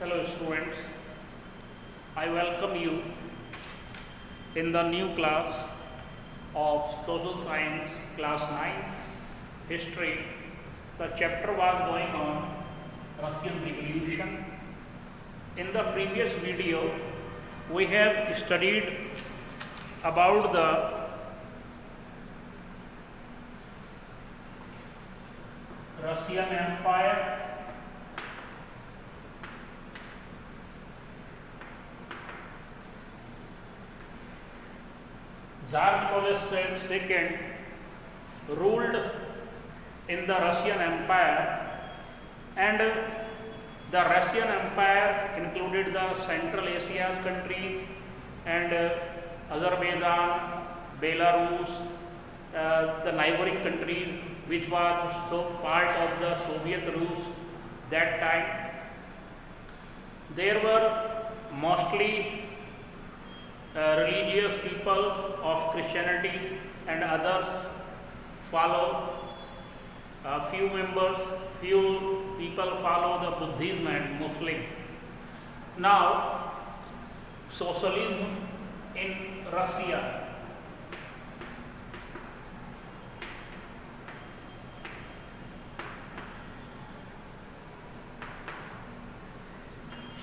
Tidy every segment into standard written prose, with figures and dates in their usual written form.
Hello students, I welcome you in the new class of Social Science class 9th History. The chapter was going on Russian Revolution. In the previous video, we have studied about the Russian Empire, Tsar Nicholas II ruled in the Russian Empire, and the Russian Empire included the Central Asia's countries and Azerbaijan, Belarus, the neighboring countries which was so part of the Soviet Rus that time. There were mostly religious people of Christianity and others follow. Few people follow the Buddhism and Muslim. Now, socialism in Russia.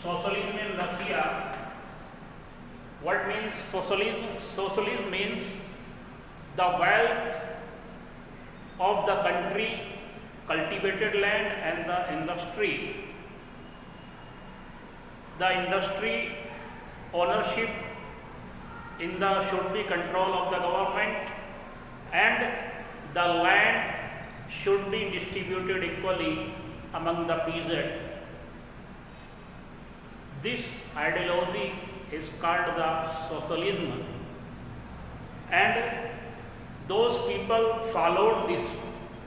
Socialism in Russia. What means socialism? Socialism means the wealth of the country, cultivated land and the industry. The industry ownership should be control of the government, and the land should be distributed equally among the peasant. This ideology is called the socialism, and those people followed this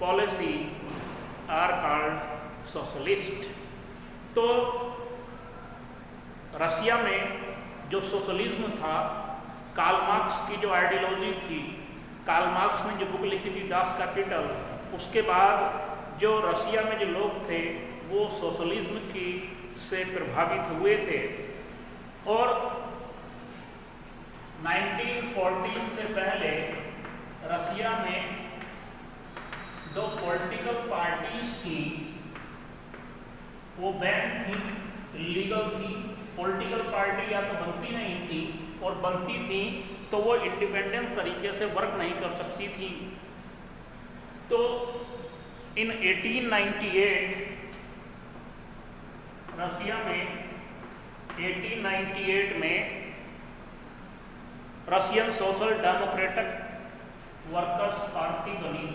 policy are called socialist. तो रसिया में जो socialism था, Karl Marx की जो ideology थी, Karl Marx ने जो book लिखी थी दास कैपिटल, उसके बाद जो रसिया में जो लोग थे वो सोशलिज्म की से प्रभावित हुए थे, और 1914 से पहले रसिया में दो पॉलिटिकल पार्टीज थी, वो बैन थी, इलीगल थी। पॉलिटिकल पार्टी या तो बनती नहीं थी, और बनती थी तो वो इंडिपेंडेंट तरीके से वर्क नहीं कर सकती थी। तो इन 1898 रसिया में 1898 में Russian social democratic workers party बनी।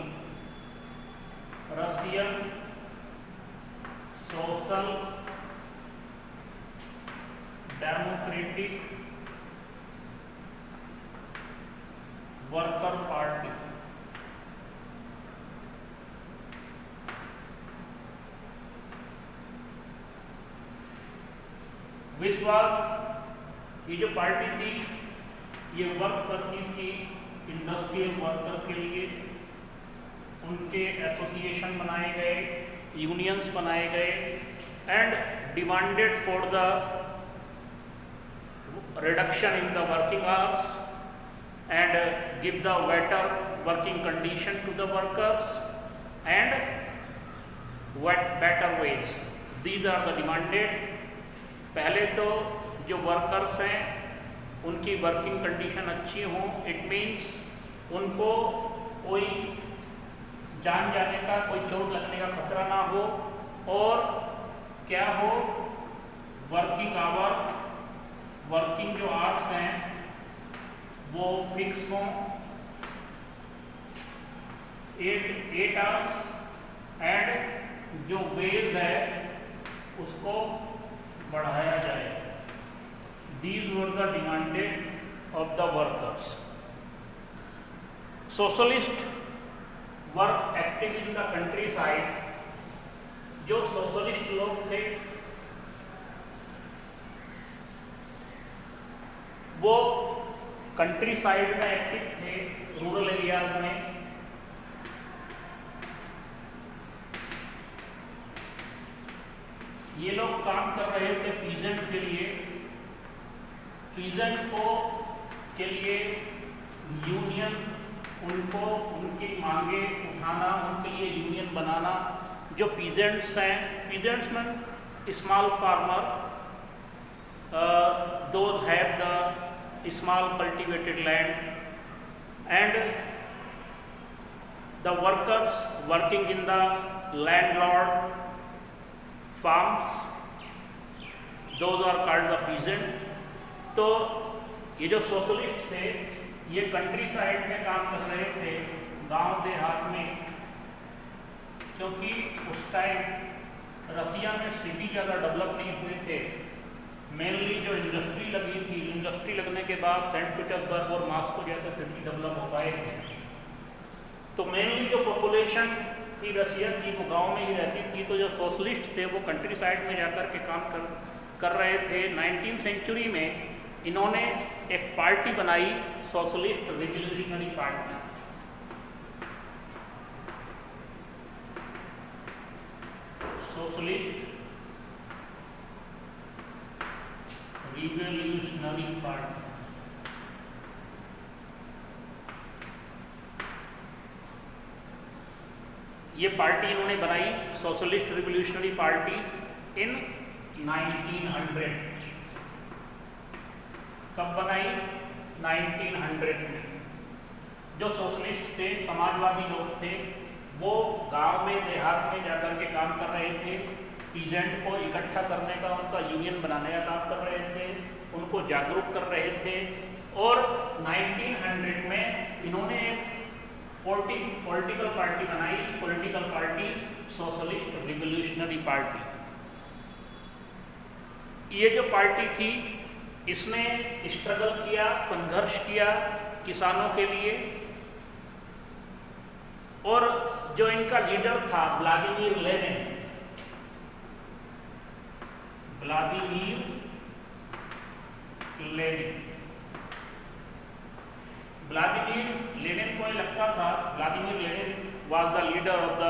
Russian social democratic worker party. विश्वास ये जो पार्टी थी ये वर्क करती थी इंडस्ट्रियल वर्कर के लिए। उनके एसोसिएशन बनाए गए, यूनियंस बनाए गए, and demanded for the reduction in the working hours and give the better working condition to the workers and better wage. These are the demanded. पहले तो जो वर्कर्स हैं उनकी वर्किंग कंडीशन अच्छी हो, इट मीन्स उनको कोई जान जाने का, कोई चोट लगने का खतरा ना हो, और क्या हो, वर्किंग आवर, वर्किंग जो आवर्स हैं वो फिक्स हों, 8 आवर्स, एंड जो वेज है उसको बढ़ाया जाए। These were the demanded of the workers. Socialists were active in the countryside. जो सोशलिस्ट लोग थे वो कंट्री साइड में एक्टिव थे, रूरल एरियाज में। ये लोग काम कर रहे थे पीजेंट के लिए, पीजेंट को के लिए यूनियन, उनको उनकी मांगे उठाना, उनके लिए यूनियन बनाना। जो पीजेंट्स हैं, पीजेंट्स में small farmer, those have the small cultivated land and the workers working in the landlord farms, those are called the peasant. तो ये जो सोशलिस्ट थे ये कंट्री साइड में काम कर रहे थे, गांव देहात में, क्योंकि उस टाइम रसिया में सिटी ज़्यादा डेवलप नहीं हुए थे। मेनली जो इंडस्ट्री लगी थी, इंडस्ट्री लगने के बाद सेंट पीटर्सबर्ग और मॉस्को जैसे सिटी डेवलप हो पाए थे। तो मेनली जो पॉपुलेशन थी रसिया की वो गांव में ही रहती थी। तो जो सोशलिस्ट थे वो कंट्री साइड में जाकर के काम कर रहे थे। 19वीं सेंचुरी में इन्होंने एक पार्टी बनाई, socialist revolutionary party. Socialist revolutionary party. ये पार्टी इन्होंने बनाई, सोशलिस्ट रिवॉल्यूशनरी पार्टी, इन 1900। कब बनाई? 1900 में। जो सोशलिस्ट थे, समाजवादी लोग थे, वो गांव में देहात में जाकर के काम कर रहे थे, पीजेंट को इकट्ठा करने का, उनका यूनियन बनाने का काम कर रहे थे, उनको जागरूक कर रहे थे। और 1900 में इन्होंने एक पॉलिटिकल पार्टी बनाई, political party socialist revolutionary party. ये जो पार्टी थी इसने स्ट्रगल किया, संघर्ष किया किसानों के लिए। और जो इनका लीडर था Vladimir Lenin, Vladimir Lenin, Vladimir Lenin को लगता था, Vladimir Lenin was the leader of the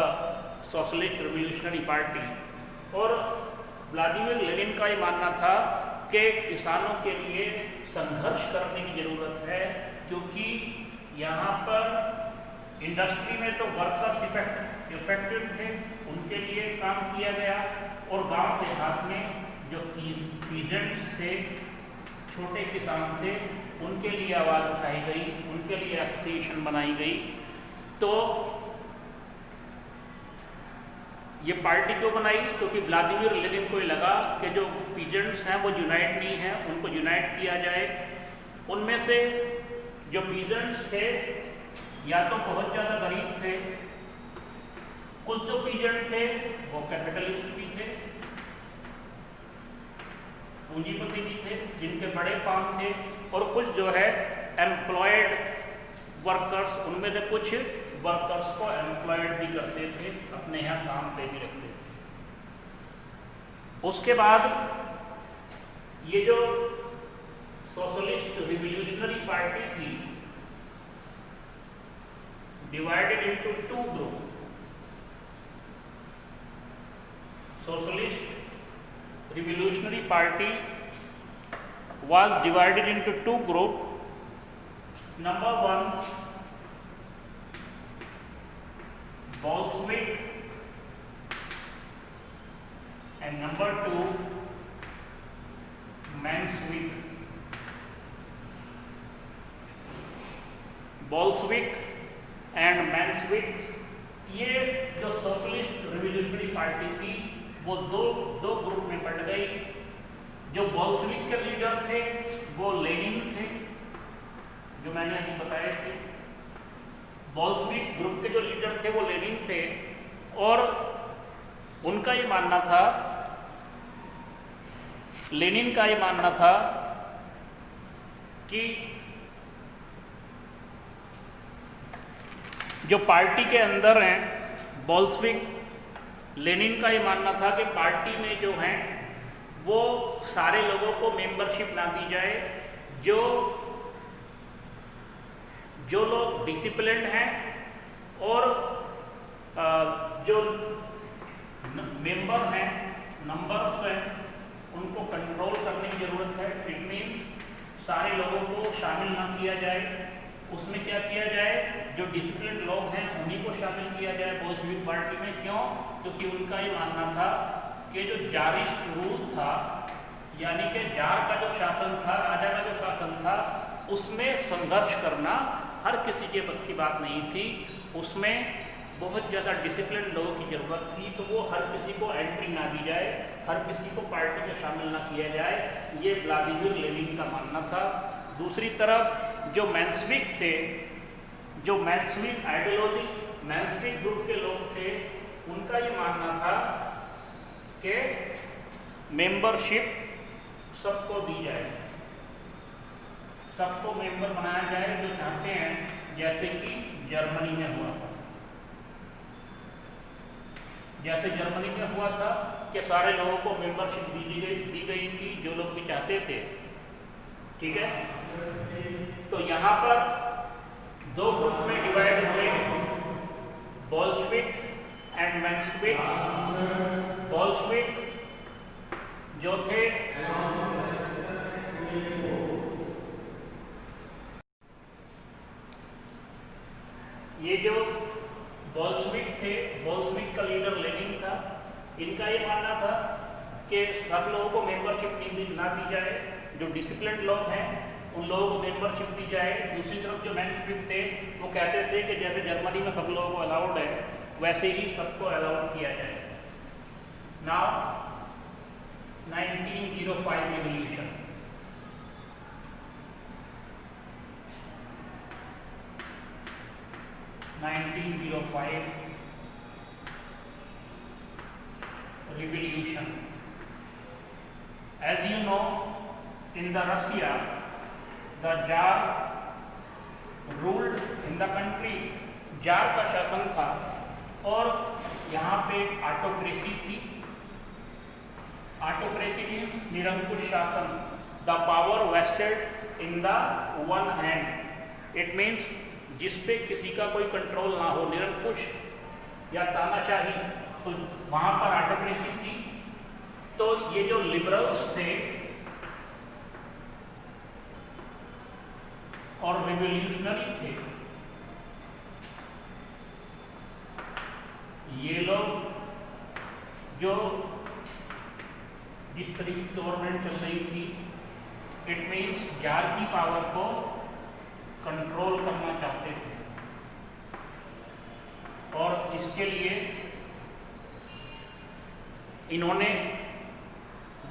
socialist revolutionary party. और व्लादिमीर लेनिन का ये मानना था कि किसानों के लिए संघर्ष करने की ज़रूरत है, क्योंकि यहाँ पर इंडस्ट्री में तो वर्कर्स इफेक्टेड थे, उनके लिए काम किया गया। और गांव देहात में जो पीजेंट्स थे, छोटे किसान थे, उनके लिए आवाज़ उठाई गई, उनके लिए एसोसिएशन बनाई गई। तो ये पार्टी क्यों बनाई? क्योंकि व्लादिमीर लेनिन को ये लगा कि जो पीजेंट्स हैं वो यूनाइट नहीं हैं, उनको यूनाइट किया जाए। उनमें से जो पीजेंट्स थे या तो बहुत ज़्यादा गरीब थे, कुछ जो पीजेंट थे वो कैपिटलिस्ट भी थे, पूंजीपति भी थे जिनके बड़े फार्म थे, और कुछ जो है एम्प्लॉयड वर्कर्स, उनमें से कुछ वर्कर्स को एम्प्लॉयड भी करते थे, अपने यहाँ काम पे भी रखते थे। उसके बाद ये जो सोशलिस्ट रिवॉल्यूशनरी पार्टी थी divided into two group. Socialist revolutionary party was divided into two groups. Number one, Bolshevik, and number two, Menshevik. Bolshevik and Menshevik, ये जो सोशलिस्ट रिवॉल्यूशनरी पार्टी थी वो दो ग्रुप में बट गई। जो बोल्शेविक के लीडर थे वो लेनिन थे, जो मैंने अभी बताए थे। बोल्शेविक ग्रुप के जो लीडर थे वो लेनिन थे, और उनका ये मानना था, लेनिन का ये मानना था कि जो पार्टी के अंदर हैं, बोल्शेविक लेनिन का ये मानना था कि पार्टी में जो हैं वो सारे लोगों को मेंबरशिप ना दी जाए। जो लोग डिसिप्लिन्ड हैं और जो मेंबर हैं, नंबर ऑफ सारे लोगों को शामिल ना किया जाए, उसमें क्या किया जाए, जो डिसिप्लिन लोग हैं उन्हीं को शामिल किया जाए बोल्शेविक पार्टी में। क्यों? क्योंकि उनका ये मानना था कि जो जारिस्ट रूल था, यानी कि जार का जो शासन था, राजा का जो शासन था, उसमें संघर्ष करना हर किसी के बस की बात नहीं थी। उसमें बहुत ज़्यादा डिसिप्लिन लोगों की ज़रूरत थी, तो वो हर किसी को एंट्री ना दी जाए, हर किसी को पार्टी में शामिल ना किया जाए, ये व्लादिमीर लेनिन का मानना था। दूसरी तरफ जो मेंशेविक थे, जो मेंशेविक आइडियोलॉजी, मेंशेविक ग्रुप के लोग थे, उनका ये मानना था कि मेंबरशिप सबको दी जाए, सबको मेंबर बनाया जाए जो चाहते हैं, जैसे कि जर्मनी में हुआ था। जैसे जर्मनी में हुआ था कि सारे लोगों को मेंबरशिप दी गई थी जो लोग भी चाहते थे। ठीक है, तो यहाँ पर दो ग्रुप में डिवाइड हुए, बोल्शेविक एंड मेंशेविक। बोल्शेविक जो थे ये जो बोल्शेविक थे, बोल्शेविक का लीडर लेनिन था, इनका ये मानना था कि सब लोगों को मेंबरशिप ना दी जाए, जो डिसिप्लिन लोग हैं उन लोगों को मेंबरशिप दी जाए। दूसरी तरफ जो मेंशेविक थे वो कहते थे कि जैसे जर्मनी में सब लोगों को अलाउड है, वैसे ही सबको अलाउड किया जाए। Now 1905 revolution. Revolution. As you know, in the Russia, the Tsar ruled in the country. Jar का शासन था और यहाँ पे ऑटोक्रेसी थी। ऑटोक्रेसी मीन्स निरंकुश शासन। The power vested in the one hand. It means जिसपे किसी का कोई कंट्रोल ना हो, निरंकुश या तानाशाही, तो वहाँ पर ऑटोक्रेसी थी। तो ये जो लिबरल्स थे और रिवॉल्यूशनरी थे, ये लोग जो जिस तरीके की गवर्नमेंट चल रही थी, इट मीन्स जार की पावर को कंट्रोल करना चाहते थे और इसके लिए इन्होंने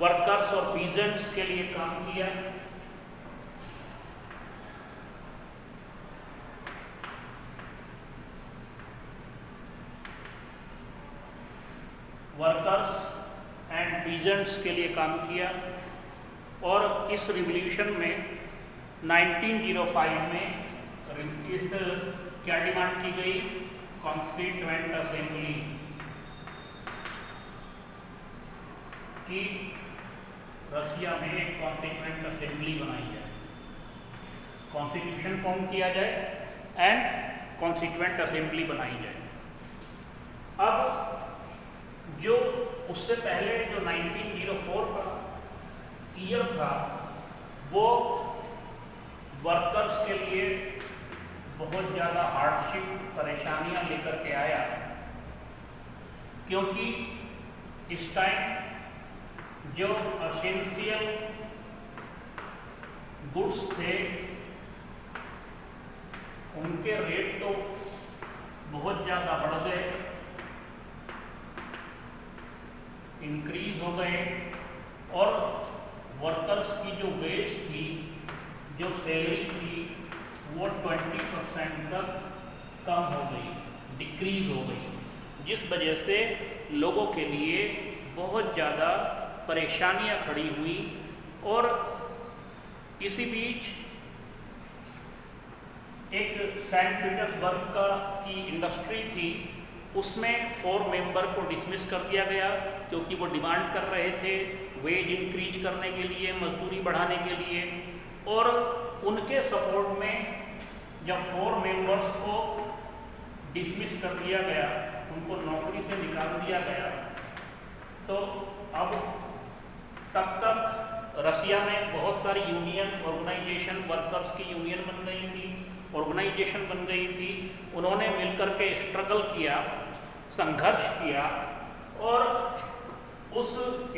वर्कर्स और पीजेंट्स के लिए काम किया। वर्कर्स एंड पीजेंट्स के लिए काम किया और इस रिवॉल्यूशन में 1905 में इस क्या डिमांड की गई, कॉन्स्टिट्यूएंट असेंबली कि रशिया में एक कॉन्स्टिट्यूएंट असेंबली बनाई जाए, कॉन्स्टिट्यूशन फॉर्म किया जाए एंड कॉन्स्टिट्यूएंट असेंबली बनाई जाए। अब जो उससे पहले जो 1904 का ईयर था, वो वर्कर्स के लिए बहुत ज़्यादा हार्डशिप, परेशानियां लेकर के आया, क्योंकि इस टाइम जो एसेंशियल गुड्स थे उनके रेट तो बहुत ज़्यादा बढ़ गए, इंक्रीज हो गए और वर्कर्स की जो वेज थी, जो सैलरी थी, वो 20% तक कम हो गई, डिक्रीज हो गई, जिस वजह से लोगों के लिए बहुत ज़्यादा परेशानियां खड़ी हुई। और इसी बीच एक सेंट पीटर्सबर्ग की इंडस्ट्री थी, उसमें 4 मेंबर को डिसमिस कर दिया गया क्योंकि वो डिमांड कर रहे थे वेज इंक्रीज करने के लिए, मजदूरी बढ़ाने के लिए। और उनके सपोर्ट में जब 4 मेंबर्स को डिसमिस कर दिया गया, उनको नौकरी से निकाल दिया गया, तो अब तब तक रसिया में बहुत सारी यूनियन ऑर्गेनाइजेशन, वर्कर्स की यूनियन बन गई थी, ऑर्गेनाइजेशन बन गई थी। उन्होंने मिलकर के स्ट्रगल किया, संघर्ष किया और उस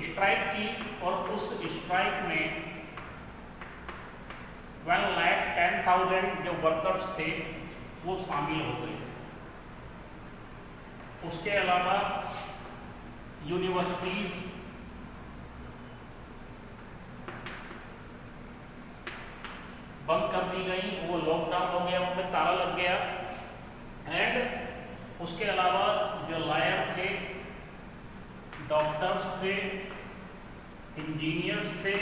स्ट्राइक की, और उस स्ट्राइक में 1,10,000 जो वर्कर्स थे वो शामिल हो गए। उसके अलावा यूनिवर्सिटीज बंद कर दी गई, वो लॉकडाउन हो गया, उनमें ताला लग गया। एंड उसके अलावा जो लॉयर थे, डॉक्टर्स थे, इंजीनियर्स थे,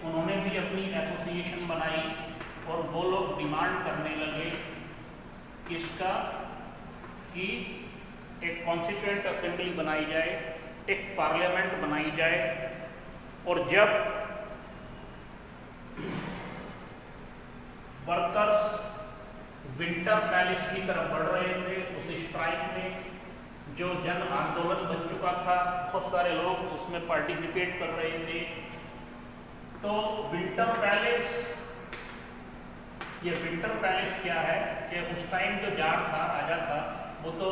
उन्होंने भी अपनी एसोसिएशन बनाई और वो लोग डिमांड करने लगे किसका, कि एक कॉन्स्टिट्यूएंट असेंबली बनाई जाए, एक पार्लियामेंट बनाई जाए। और जब वर्कर्स विंटर पैलेस की तरफ बढ़ रहे थे, उस स्ट्राइक में जो जन आंदोलन बन चुका था, बहुत सारे लोग उसमें पार्टिसिपेट कर रहे थे, तो विंटर पैलेस, ये विंटर पैलेस क्या है कि उस टाइम जो जार था, राजा था, वो तो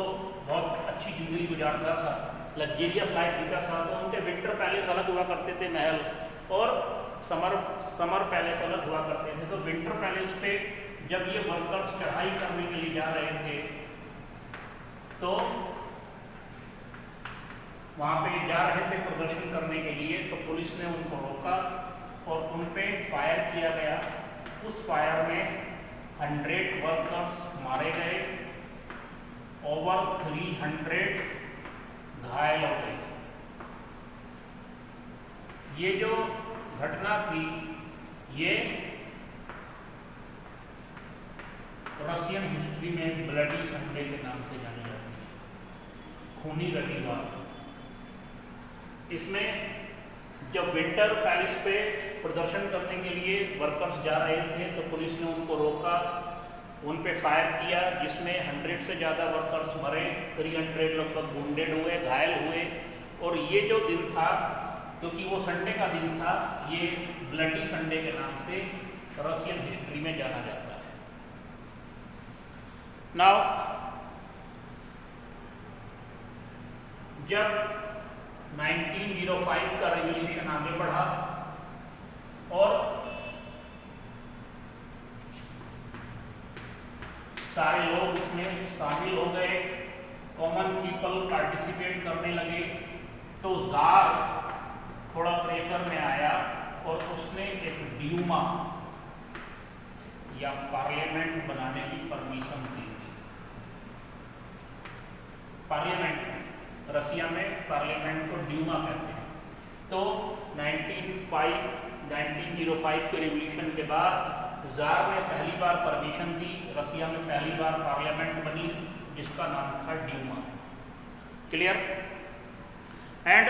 बहुत अच्छी जिंदगी गुजारता था, लग्जरियस लाइफ जीता था, तो उनके विंटर पैलेस अलग हुआ करते थे महल, और समर पैलेस अलग हुआ करते थे। तो विंटर पैलेस पे जब ये वर्कर्स चढ़ाई करने के लिए जा रहे थे तो वहाँ पे जा रहे थे प्रदर्शन करने के लिए, तो पुलिस ने उनको रोका और उन पे फायर किया गया। उस फायर में 100 वर्कर्स मारे गए, ओवर 300 घायल हो गए। ये जो घटना थी ये रशियन हिस्ट्री में ब्लडी संडे के नाम से जानी जाती है, खूनी रविवार। इसमें जब विंटर पैलेस पे प्रदर्शन करने के लिए वर्कर्स जा रहे थे तो पुलिस ने उनको रोका, उन पे फायर किया, जिसमें 100 से ज़्यादा वर्कर्स मरे, 300 लगभग वुंडेड हुए, घायल हुए। और ये जो दिन था, क्योंकि वो संडे का दिन था, ये ब्लडी संडे के नाम से रशियन हिस्ट्री में जाना जाता है। नाउ जब 1905 का रेवोल्यूशन आगे बढ़ा और सारे लोग इसमें शामिल हो गए, कॉमन पीपल पार्टिसिपेट करने लगे, तो जार थोड़ा प्रेशर में आया और उसने एक ड्यूमा या पार्लियामेंट बनाने की परमिशन दी थी। पार्लियामेंट, रसिया में पार्लियामेंट को ड्यूमा कहते हैं। तो 1905 के रिवॉल्यूशन के बाद जार ने पहली बार परमिशन दी, रसिया में पहली बार पार्लियामेंट बनी जिसका नाम था ड्यूमा। क्लियर? एंड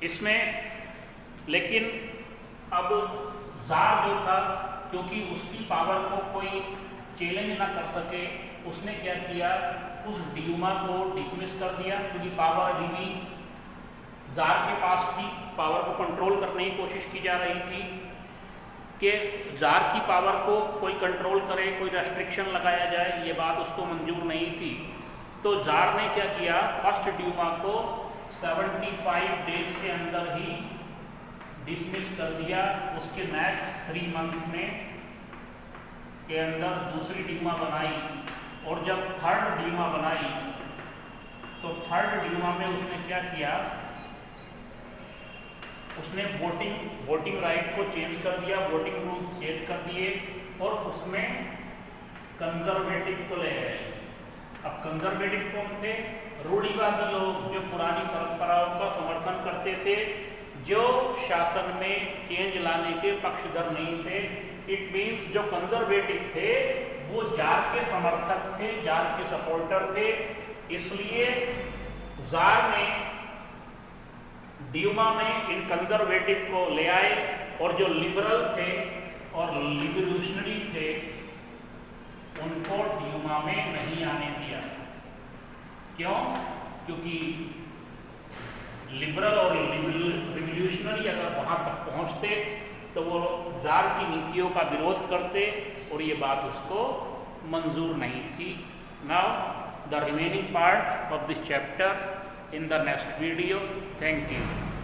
इसमें लेकिन अब जार जो था, क्योंकि उसकी पावर को कोई चैलेंज ना कर सके, उसने क्या किया, उस ड्यूमा को डिसमिस कर दिया, क्योंकि पावर अभी भी जार के पास थी। पावर को कंट्रोल करने की कोशिश की जा रही थी कि जार की पावर को कोई कंट्रोल करे, कोई रेस्ट्रिक्शन लगाया जाए, ये बात उसको मंजूर नहीं थी। तो जार ने क्या किया, फर्स्ट ड्यूमा को 75 डेज के अंदर ही डिसमिस कर दिया। उसके नेक्स्ट 3 मंथ्स में के अंदर दूसरी ड्यूमा बनाई, और जब थर्ड ड्यूमा बनाई तो थर्ड ड्यूमा में उसने क्या किया, उसने वोटिंग राइट को चेंज कर दिया, वोटिंग रूल्स चेंज कर दिए, और उसमें कंजर्वेटिव को ले गए। अब कंजर्वेटिव कौन थे? रूढ़िवादी लोग, जो पुरानी परंपराओं का समर्थन करते थे, जो शासन में चेंज लाने के पक्षधर नहीं थे। इट मीन्स जो कंजर्वेटिव थे वो जार के समर्थक थे, जार के सपोर्टर थे। इसलिए जार ने ड्यूमा में इन कंजर्वेटिव को ले आए, और जो लिबरल थे और लिबरेशनरी थे उनको ड्यूमा में नहीं आने दिया। क्यों? क्योंकि लिबरल और रिवॉल्यूशनरी मिशनरी अगर वहाँ तक पहुँचते तो वो जार की नीतियों का विरोध करते और ये बात उसको मंजूर नहीं थी। Now the remaining part of this chapter in the next video. Thank you.